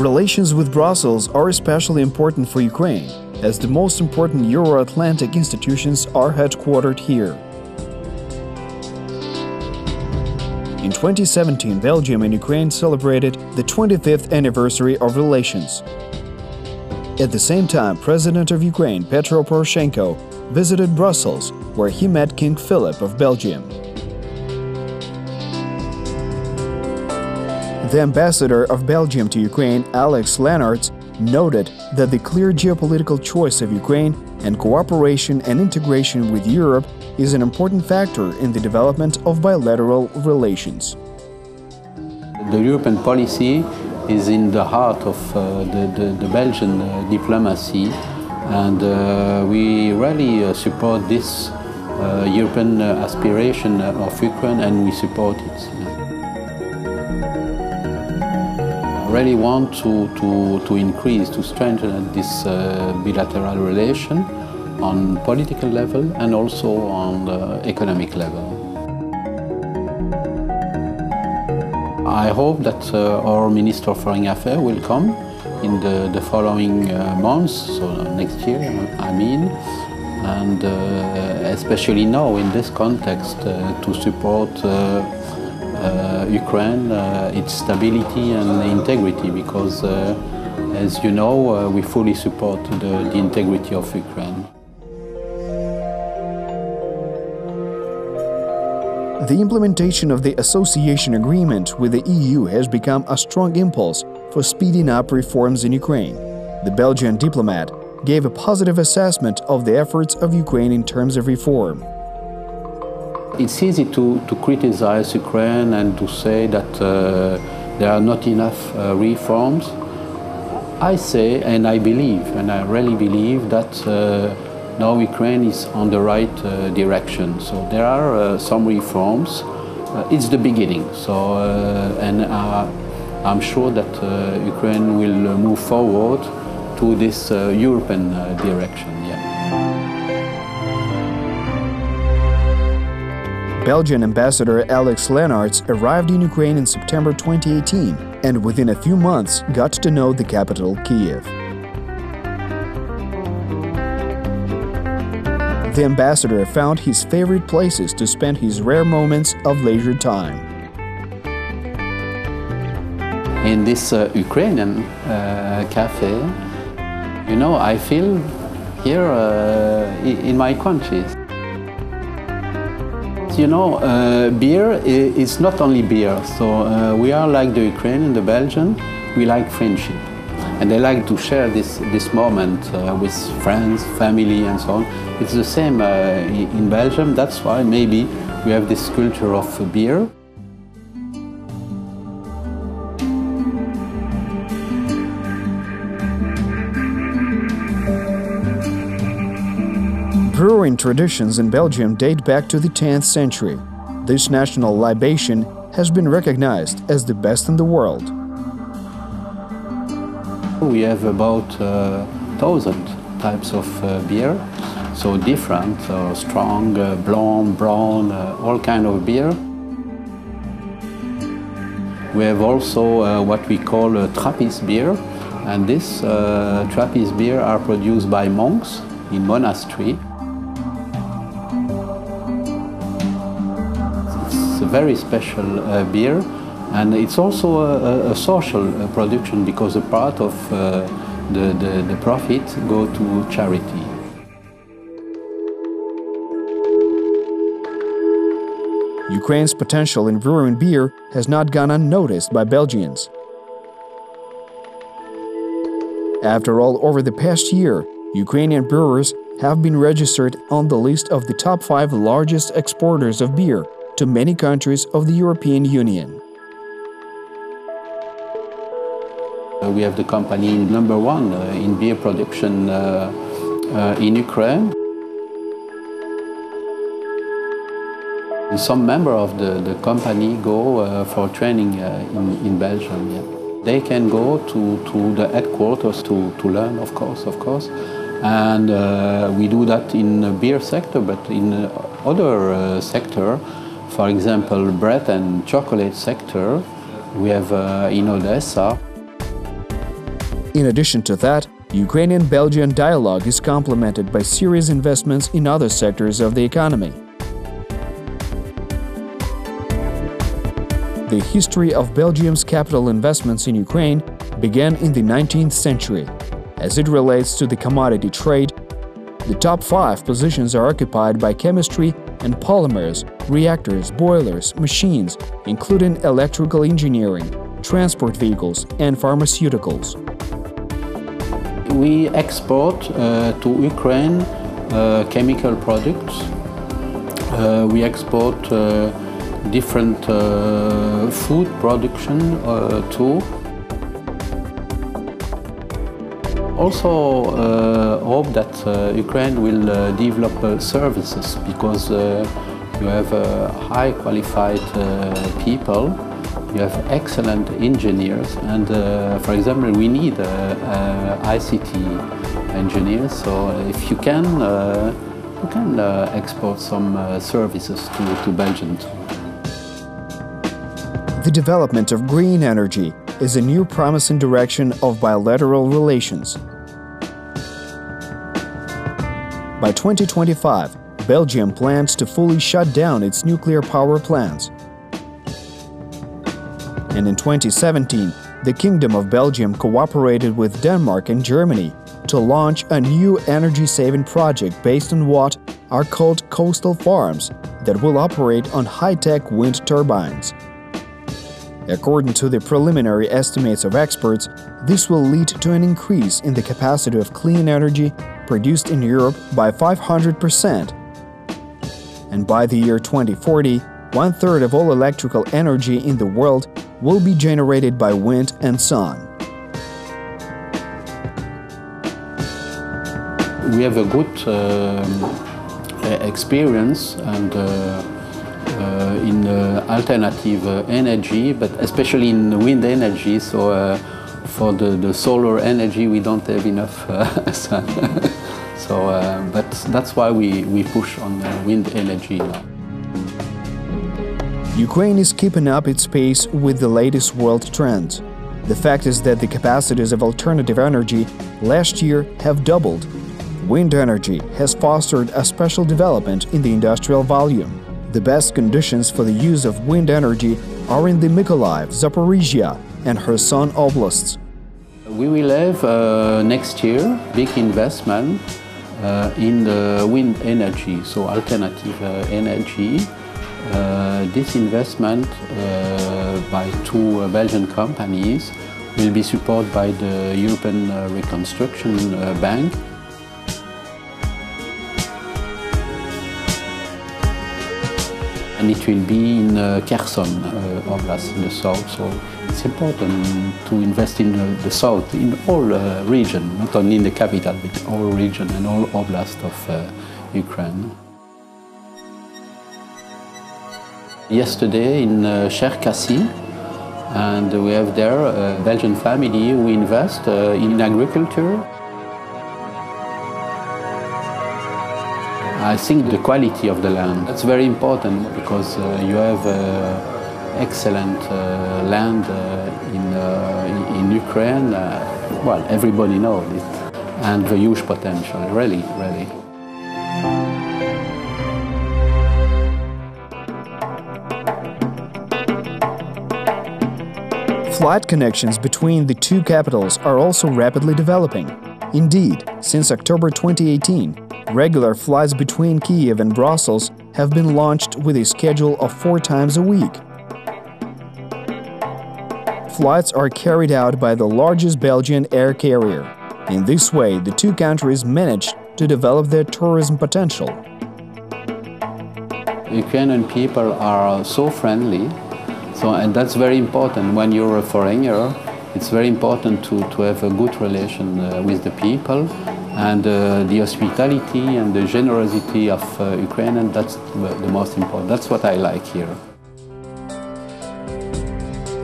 Relations with Brussels are especially important for Ukraine, as the most important Euro-Atlantic institutions are headquartered here. In 2017, Belgium and Ukraine celebrated the 25th anniversary of relations. At the same time, President of Ukraine, Petro Poroshenko, visited Brussels, where he met King Philip of Belgium. The ambassador of Belgium to Ukraine, Lenaerts, noted that the clear geopolitical choice of Ukraine and cooperation and integration with Europe is an important factor in the development of bilateral relations. The European policy is in the heart of the Belgian diplomacy, and we really support this European aspiration of Ukraine, and we support it. I really want to increase, to strengthen this bilateral relation on political level and also on the economic level. I hope that our Minister of Foreign Affairs will come in the following months, so next year, I mean, and especially now in this context to support Ukraine, its stability and integrity, because as you know, we fully support the integrity of Ukraine. The implementation of the association agreement with the EU has become a strong impulse for speeding up reforms in Ukraine. The Belgian diplomat gave a positive assessment of the efforts of Ukraine in terms of reform. It's easy to criticize Ukraine and to say that there are not enough reforms. I say, and I believe, and I really believe that now Ukraine is on the right direction. So there are some reforms. It's the beginning. So, and I'm sure that Ukraine will move forward to this European direction. Yeah. Belgian Ambassador Lenaerts arrived in Ukraine in September 2018 and within a few months got to know the capital, Kiev. The ambassador found his favorite places to spend his rare moments of leisure time. In this Ukrainian cafe, you know, I feel here in my country. You know, beer is not only beer, so we are like the Ukrainian, the Belgian, we like friendship. And they like to share this moment with friends, family and so on. It's the same in Belgium, that's why maybe we have this culture of beer. Brewing traditions in Belgium date back to the 10th century. This national libation has been recognized as the best in the world. We have about 1,000 types of beer, so different, strong, blonde, brown, all kind of beer. We have also what we call Trappist beer, and this Trappist beer are produced by monks in monastery. It's a very special beer, and it's also a social production because a part of the profit go to charity. Ukraine's potential in brewing beer has not gone unnoticed by Belgians. After all, over the past year, Ukrainian brewers have been registered on the list of the top 5 largest exporters of beer to many countries of the European Union. We have the company #1 in beer production in Ukraine. Some members of the company go for training in Belgium. Yeah. They can go to the headquarters to learn, of course. And we do that in the beer sector, but in other sector, for example, bread and chocolate sector, we have in Odessa. In addition to that, Ukrainian-Belgian dialogue is complemented by serious investments in other sectors of the economy. The history of Belgium's capital investments in Ukraine began in the 19th century. As it relates to the commodity trade, the top 5 positions are occupied by chemistry and polymers, reactors, boilers, machines, including electrical engineering, transport vehicles, and pharmaceuticals. We export to Ukraine chemical products. We export different food production too. Also hope that Ukraine will develop services, because you have high qualified people, you have excellent engineers, and for example we need ICT engineers, so if you can export some services to Belgium too. The development of green energy is a new promising direction of bilateral relations. By 2025, Belgium plans to fully shut down its nuclear power plants. And in 2017, the Kingdom of Belgium cooperated with Denmark and Germany to launch a new energy-saving project based on what are called coastal farms that will operate on high-tech wind turbines. According to the preliminary estimates of experts, this will lead to an increase in the capacity of clean energy produced in Europe by 500%. And by the year 2040, 1/3 of all electrical energy in the world will be generated by wind and sun. We have a good experience and in alternative energy, but especially in wind energy. So for the solar energy, we don't have enough sun. So, but that's why we push on wind energy now. Ukraine is keeping up its pace with the latest world trends. The fact is that the capacities of alternative energy last year have doubled. Wind energy has fostered a special development in the industrial volume. The best conditions for the use of wind energy are in the Mykolaiv, Zaporizhia, and Kherson oblasts. We will have next year big investment in the wind energy, so alternative energy. This investment by 2 Belgian companies will be supported by the European Reconstruction Bank. And it will be in Kherson Oblast in the south, so it's important to invest in the south, in all region, not only in the capital, but all region and all oblast of Ukraine. Yesterday in Cherkasy, and we have there a Belgian family who invest in agriculture. I think the quality of the land, that's very important, because you have excellent land in Ukraine. Well, everybody knows it, and the huge potential, really, really. Flight connections between the two capitals are also rapidly developing. Indeed, since October 2018, regular flights between Kiev and Brussels have been launched with a schedule of 4 times a week. Flights are carried out by the largest Belgian air carrier. In this way, the two countries managed to develop their tourism potential. Ukrainian people are so friendly, and that's very important. When you're a foreigner, it's very important to have a good relation with the people. And the hospitality and the generosity of Ukrainians, that's the most important. That's what I like here.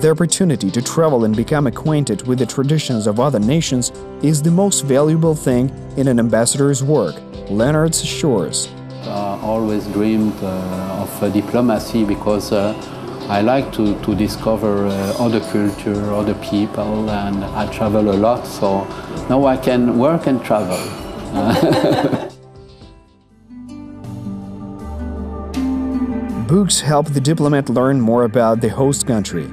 The opportunity to travel and become acquainted with the traditions of other nations is the most valuable thing in an ambassador's work, Lenaerts assures. I always dreamed of diplomacy, because I like to discover other culture, other people, and I travel a lot, so now I can work and travel. Books help the diplomat learn more about the host country.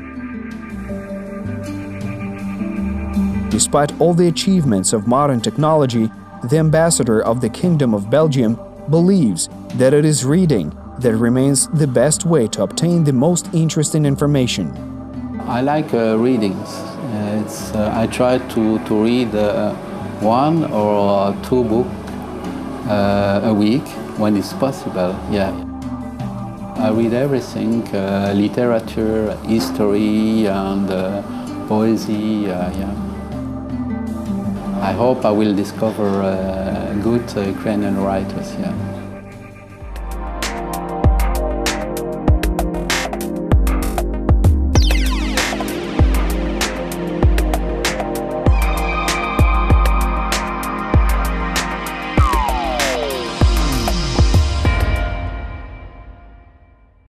Despite all the achievements of modern technology, the ambassador of the Kingdom of Belgium believes that it is reading that remains the best way to obtain the most interesting information. I like readings. I try to read one or two books a week when it's possible. Yeah, I read everything: literature, history, and poesy. Yeah. I hope I will discover good Ukrainian writers. Yeah.